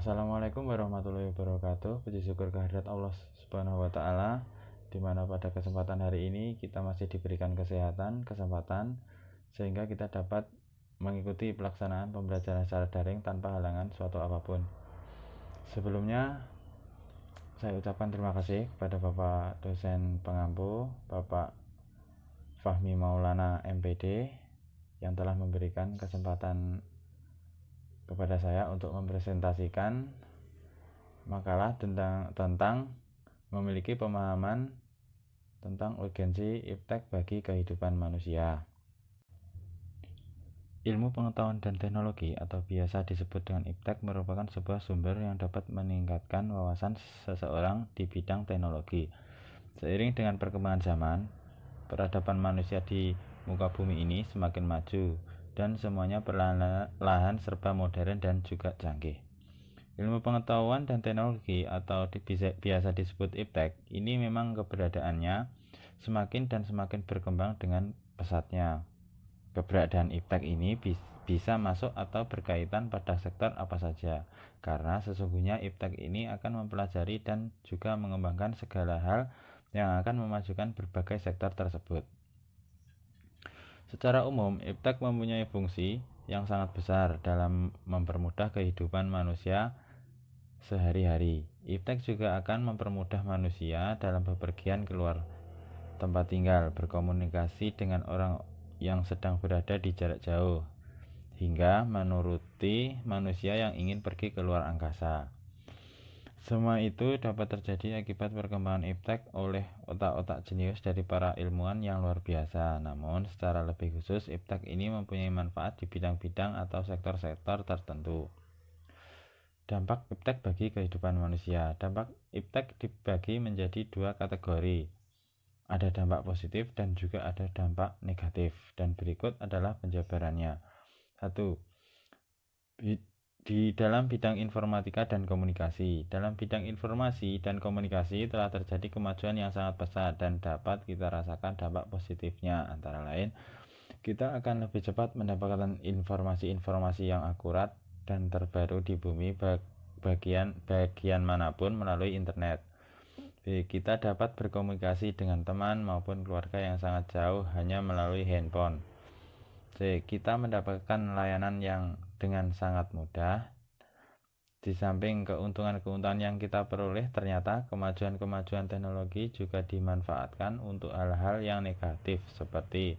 Assalamualaikum warahmatullahi wabarakatuh. Puji syukur kehadirat Allah Subhanahu wa taala, di mana pada kesempatan hari ini kita masih diberikan kesempatan sehingga kita dapat mengikuti pelaksanaan pembelajaran secara daring tanpa halangan suatu apapun. Sebelumnya saya ucapkan terima kasih kepada Bapak dosen pengampu, Bapak Fahmi Maulana MPD, yang telah memberikan kesempatan kepada saya untuk mempresentasikan makalah tentang memiliki pemahaman tentang urgensi iptek bagi kehidupan manusia. Ilmu pengetahuan dan teknologi atau biasa disebut dengan iptek merupakan sebuah sumber yang dapat meningkatkan wawasan seseorang di bidang teknologi. Seiring dengan perkembangan zaman, peradaban manusia di muka bumi ini semakin maju dan semuanya perlahan-lahan serba modern dan juga canggih. Ilmu pengetahuan dan teknologi atau biasa disebut iptek ini memang keberadaannya semakin berkembang dengan pesatnya. Keberadaan iptek ini bisa masuk atau berkaitan pada sektor apa saja, karena sesungguhnya iptek ini akan mempelajari dan juga mengembangkan segala hal yang akan memajukan berbagai sektor tersebut. Secara umum, iptek mempunyai fungsi yang sangat besar dalam mempermudah kehidupan manusia sehari-hari. Iptek juga akan mempermudah manusia dalam bepergian keluar tempat tinggal, berkomunikasi dengan orang yang sedang berada di jarak jauh, hingga menuruti manusia yang ingin pergi ke luar angkasa. Semua itu dapat terjadi akibat perkembangan iptek oleh otak-otak jenius dari para ilmuwan yang luar biasa. Namun, secara lebih khusus, iptek ini mempunyai manfaat di bidang-bidang atau sektor-sektor tertentu. Dampak iptek bagi kehidupan manusia. Dampak iptek dibagi menjadi dua kategori. Ada dampak positif dan juga ada dampak negatif. Dan berikut adalah penjabarannya. 1. Di dalam bidang informatika dan komunikasi. Dalam bidang informasi dan komunikasi telah terjadi kemajuan yang sangat pesat dan dapat kita rasakan dampak positifnya. Antara lain, kita akan lebih cepat mendapatkan informasi-informasi yang akurat dan terbaru di bumi bagian manapun melalui internet. B. Kita dapat berkomunikasi dengan teman maupun keluarga yang sangat jauh hanya melalui handphone. C. Kita mendapatkan layanan yang dengan sangat mudah. Di samping keuntungan-keuntungan yang kita peroleh, ternyata kemajuan-kemajuan teknologi juga dimanfaatkan untuk hal-hal yang negatif, seperti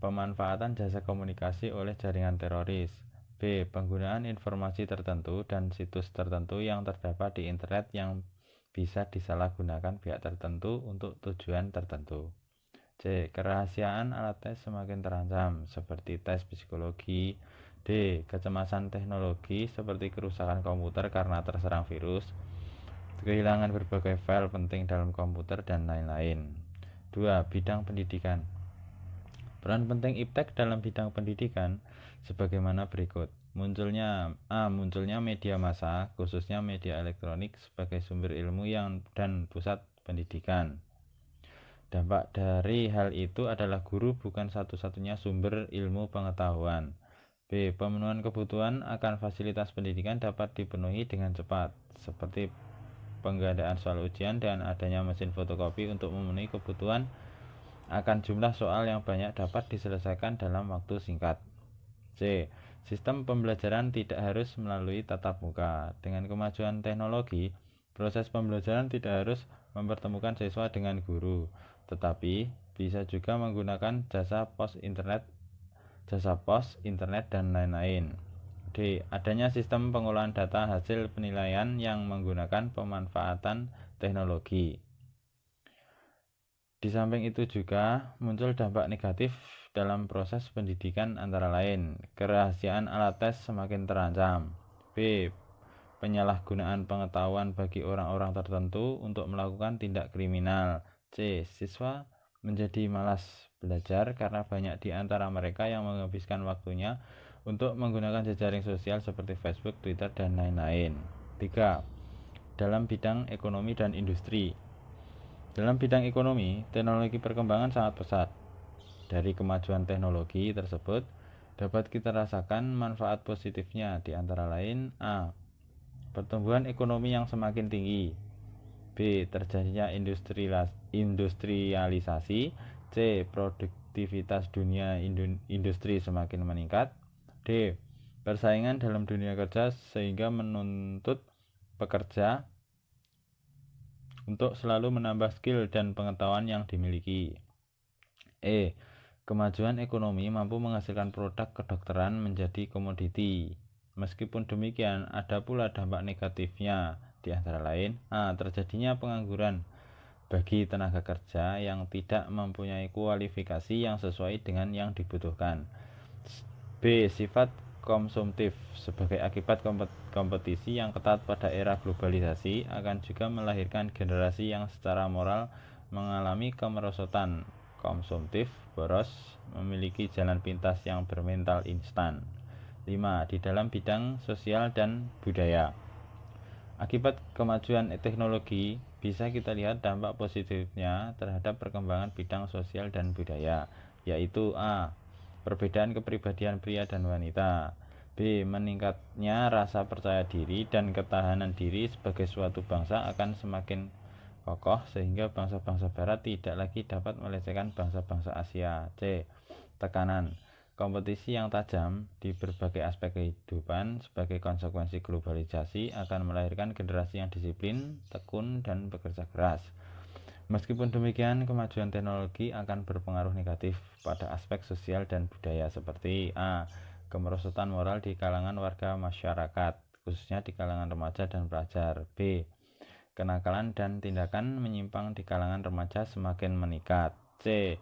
pemanfaatan jasa komunikasi oleh jaringan teroris. B. Penggunaan informasi tertentu dan situs tertentu yang terdapat di internet yang bisa disalahgunakan pihak tertentu untuk tujuan tertentu. C. Kerahasiaan alat tes semakin terancam, seperti tes psikologi. D. Kecemasan teknologi, seperti kerusakan komputer karena terserang virus, kehilangan berbagai file penting dalam komputer, dan lain-lain. 2. Bidang pendidikan. Peran penting iptek dalam bidang pendidikan sebagaimana berikut. Munculnya media massa, khususnya media elektronik, sebagai sumber ilmu dan pusat pendidikan. Dampak dari hal itu adalah guru bukan satu-satunya sumber ilmu pengetahuan. B. Pemenuhan kebutuhan akan fasilitas pendidikan dapat dipenuhi dengan cepat, seperti penggandaan soal ujian dan adanya mesin fotokopi untuk memenuhi kebutuhan akan jumlah soal yang banyak dapat diselesaikan dalam waktu singkat. C. Sistem pembelajaran tidak harus melalui tatap muka. Dengan kemajuan teknologi, proses pembelajaran tidak harus mempertemukan siswa dengan guru, tetapi bisa juga menggunakan jasa pos internet, dan lain-lain. D. Adanya sistem pengolahan data hasil penilaian yang menggunakan pemanfaatan teknologi. Di samping itu juga muncul dampak negatif dalam proses pendidikan, antara lain kerahasiaan alat tes semakin terancam. B. Penyalahgunaan pengetahuan bagi orang-orang tertentu untuk melakukan tindak kriminal. C. Siswa menjadi malas belajar karena banyak di antara mereka yang menghabiskan waktunya untuk menggunakan jejaring sosial seperti Facebook, Twitter, dan lain-lain. 3. Dalam bidang ekonomi dan industri. Dalam bidang ekonomi, teknologi perkembangan sangat pesat. Dari kemajuan teknologi tersebut dapat kita rasakan manfaat positifnya, di antara lain: A. pertumbuhan ekonomi yang semakin tinggi. B. Terjadinya industrialisasi. C. Produktivitas dunia industri semakin meningkat. D. Persaingan dalam dunia kerja sehingga menuntut pekerja untuk selalu menambah skill dan pengetahuan yang dimiliki. E. Kemajuan ekonomi mampu menghasilkan produk kedokteran menjadi komoditi. Meskipun demikian, ada pula dampak negatifnya, di antara lain A. Terjadinya pengangguran bagi tenaga kerja yang tidak mempunyai kualifikasi yang sesuai dengan yang dibutuhkan. B. Sifat konsumtif. Sebagai akibat kompetisi yang ketat pada era globalisasi akan juga melahirkan generasi yang secara moral mengalami kemerosotan konsumtif, boros, memiliki jalan pintas yang bermental instan. 5. Di dalam bidang sosial dan budaya, akibat kemajuan teknologi bisa kita lihat dampak positifnya terhadap perkembangan bidang sosial dan budaya, yaitu A. Perbedaan kepribadian pria dan wanita. B. Meningkatnya rasa percaya diri dan ketahanan diri sebagai suatu bangsa akan semakin kokoh sehingga bangsa-bangsa barat tidak lagi dapat melecehkan bangsa-bangsa Asia. C. Tekanan kompetisi yang tajam di berbagai aspek kehidupan sebagai konsekuensi globalisasi akan melahirkan generasi yang disiplin, tekun, dan bekerja keras. Meskipun demikian, kemajuan teknologi akan berpengaruh negatif pada aspek sosial dan budaya seperti A. Kemerosotan moral di kalangan warga masyarakat, khususnya di kalangan remaja dan pelajar. B. Kenakalan dan tindakan menyimpang di kalangan remaja semakin meningkat. C.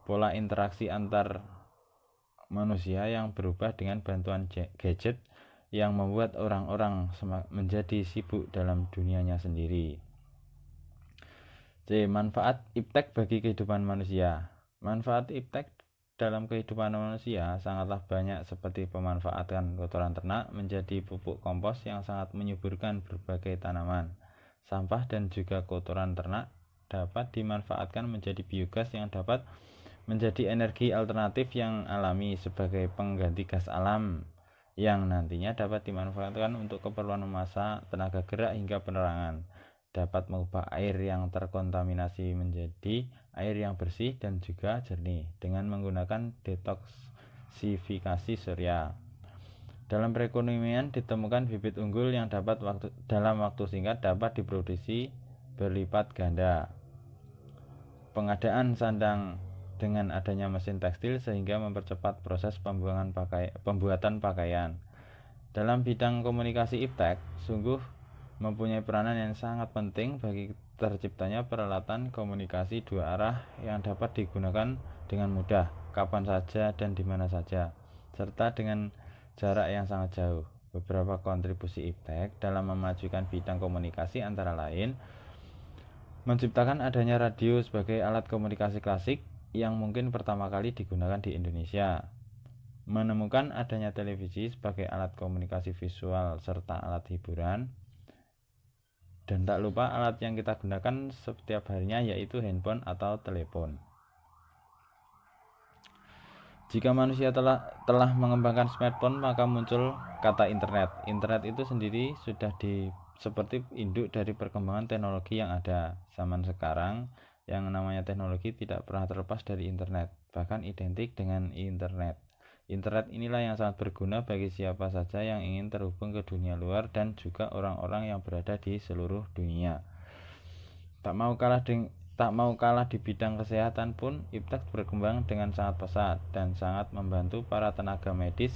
Pola interaksi antar manusia yang berubah dengan bantuan gadget yang membuat orang-orang menjadi sibuk dalam dunianya sendiri. C. Manfaat iptek bagi kehidupan manusia. Manfaat iptek dalam kehidupan manusia sangatlah banyak, seperti pemanfaatan kotoran ternak menjadi pupuk kompos yang sangat menyuburkan berbagai tanaman. Sampah dan juga kotoran ternak dapat dimanfaatkan menjadi biogas yang dapat menjadi energi alternatif yang alami sebagai pengganti gas alam yang nantinya dapat dimanfaatkan untuk keperluan memasak, tenaga gerak hingga penerangan. Dapat mengubah air yang terkontaminasi menjadi air yang bersih dan juga jernih dengan menggunakan detoksifikasi surya. Dalam perekonomian ditemukan bibit unggul yang dalam waktu singkat dapat diproduksi berlipat ganda. Pengadaan sandang dengan adanya mesin tekstil sehingga mempercepat proses pembuatan pakaian. Dalam bidang komunikasi iptek sungguh mempunyai peranan yang sangat penting bagi terciptanya peralatan komunikasi dua arah yang dapat digunakan dengan mudah, kapan saja dan di mana saja, serta dengan jarak yang sangat jauh. Beberapa kontribusi iptek dalam memajukan bidang komunikasi antara lain menciptakan adanya radio sebagai alat komunikasi klasik yang mungkin pertama kali digunakan di Indonesia, menemukan adanya televisi sebagai alat komunikasi visual serta alat hiburan, dan tak lupa alat yang kita gunakan setiap harinya yaitu handphone atau telepon. Jika manusia telah mengembangkan smartphone, maka muncul kata internet. Internet itu sendiri sudah seperti induk dari perkembangan teknologi yang ada. Zaman sekarang yang namanya teknologi tidak pernah terlepas dari internet, bahkan identik dengan internet. Internet inilah yang sangat berguna bagi siapa saja yang ingin terhubung ke dunia luar dan juga orang-orang yang berada di seluruh dunia. Tak mau kalah di bidang kesehatan pun, iptek berkembang dengan sangat pesat dan sangat membantu para tenaga medis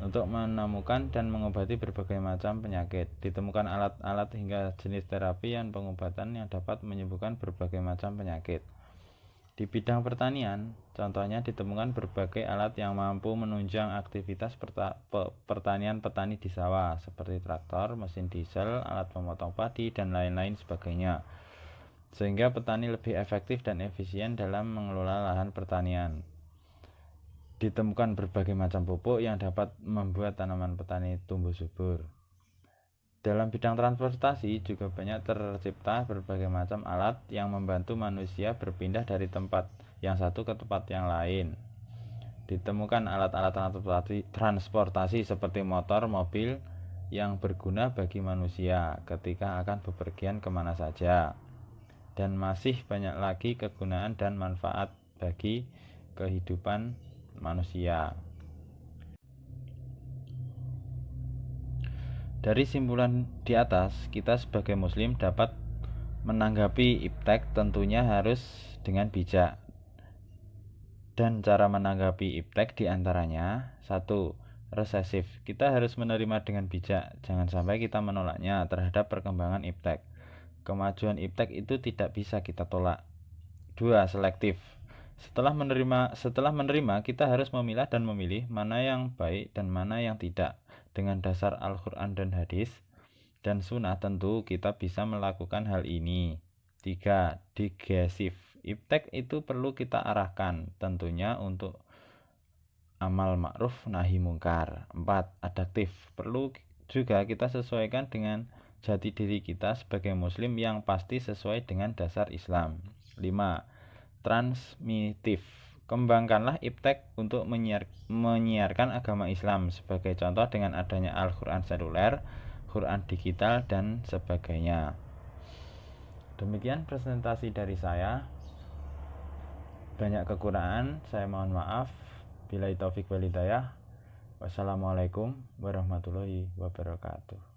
untuk menemukan dan mengobati berbagai macam penyakit. Ditemukan alat-alat hingga jenis terapi dan pengobatan yang dapat menyembuhkan berbagai macam penyakit. Di bidang pertanian, contohnya ditemukan berbagai alat yang mampu menunjang aktivitas pertanian petani di sawah, seperti traktor, mesin diesel, alat pemotong padi, dan lain-lain sebagainya, sehingga petani lebih efektif dan efisien dalam mengelola lahan pertanian. Ditemukan berbagai macam pupuk yang dapat membuat tanaman petani tumbuh subur. Dalam bidang transportasi juga banyak tercipta berbagai macam alat yang membantu manusia berpindah dari tempat yang satu ke tempat yang lain. Ditemukan alat-alat transportasi seperti motor, mobil, yang berguna bagi manusia ketika akan bepergian kemana saja, dan masih banyak lagi kegunaan dan manfaat bagi kehidupan manusia. Dari simpulan di atas, kita sebagai muslim dapat menanggapi iptek tentunya harus dengan bijak. Dan cara menanggapi iptek diantaranya: 1. Resesif. Kita harus menerima dengan bijak, jangan sampai kita menolaknya terhadap perkembangan iptek. Kemajuan iptek itu tidak bisa kita tolak. 2. Selektif. Setelah menerima, kita harus memilah dan memilih mana yang baik dan mana yang tidak. Dengan dasar Al-Quran dan hadis dan sunnah, tentu kita bisa melakukan hal ini. 3. Digesif. Iptek itu perlu kita arahkan, tentunya untuk amal ma'ruf nahi mungkar. 4. Adaptif. Perlu juga kita sesuaikan dengan jati diri kita sebagai muslim yang pasti sesuai dengan dasar Islam. 5. Transmitif. Kembangkanlah iptek untuk menyiarkan agama Islam, sebagai contoh dengan adanya Al-Quran seluler, Quran digital, dan sebagainya. Demikian presentasi dari saya. Banyak kekurangan, saya mohon maaf. Billahi taufik wal hidayah. Wassalamualaikum warahmatullahi wabarakatuh.